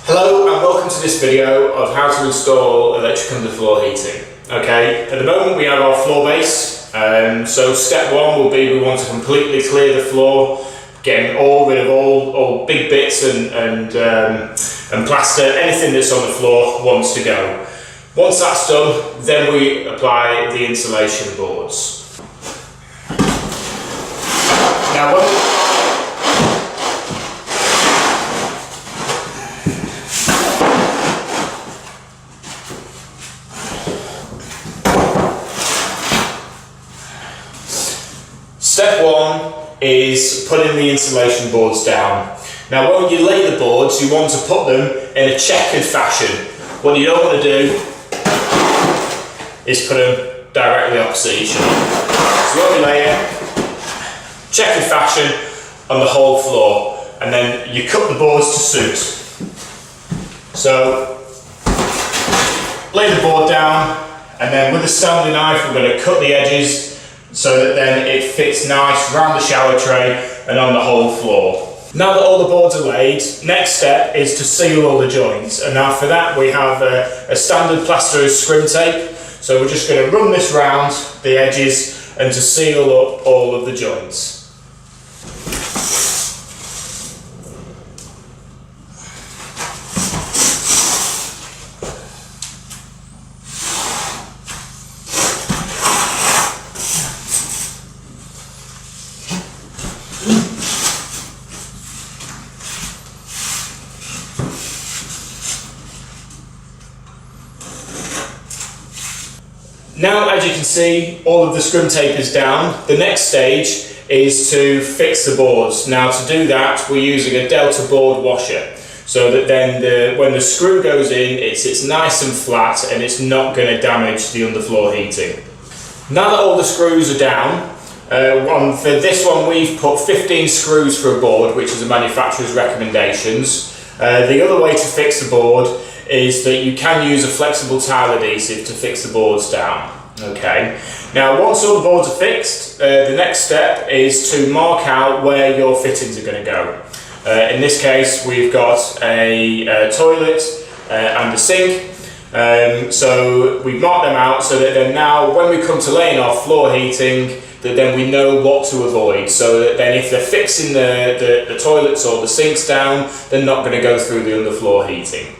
Hello and welcome to this video of how to install electric underfloor heating. Okay, at the moment we have our floor base, so step one will be we want to completely clear the floor, getting rid of all big bits and plaster, anything that's on the floor wants to go. Once that's done, then we apply the insulation boards. Now step one is putting the insulation boards down. Now when you lay the boards, you want to put them in a checkered fashion. What you don't want to do is put them directly opposite each other. So when we lay it, checkered fashion on the whole floor, and then you cut the boards to suit. So lay the board down, and then with a Stanley knife we're going to cut the edges so that then it fits nice around the shower tray and on the whole floor. Now that all the boards are laid, next step is to seal all the joints. And now for that we have a standard plaster of scrim tape. So we're just going to run this round the edges and to seal up all of the joints. Now, as you can see, all of the scrim tape is down. The next stage is to fix the boards. Now, to do that, we're using a Delta board washer, so that then when the screw goes in, it's nice and flat and it's not going to damage the underfloor heating. Now that all the screws are down, for this one we've put 15 screws for a board, which is the manufacturer's recommendations. The other way to fix the board is that you can use a flexible tile adhesive to fix the boards down. Okay. Now once all the boards are fixed, the next step is to mark out where your fittings are going to go. In this case we've got a toilet and a sink, so we've marked them out so that then now when we come to laying our floor heating, that then we know what to avoid, so that then if they're fixing the toilets or the sinks down, they're not going to go through the underfloor heating.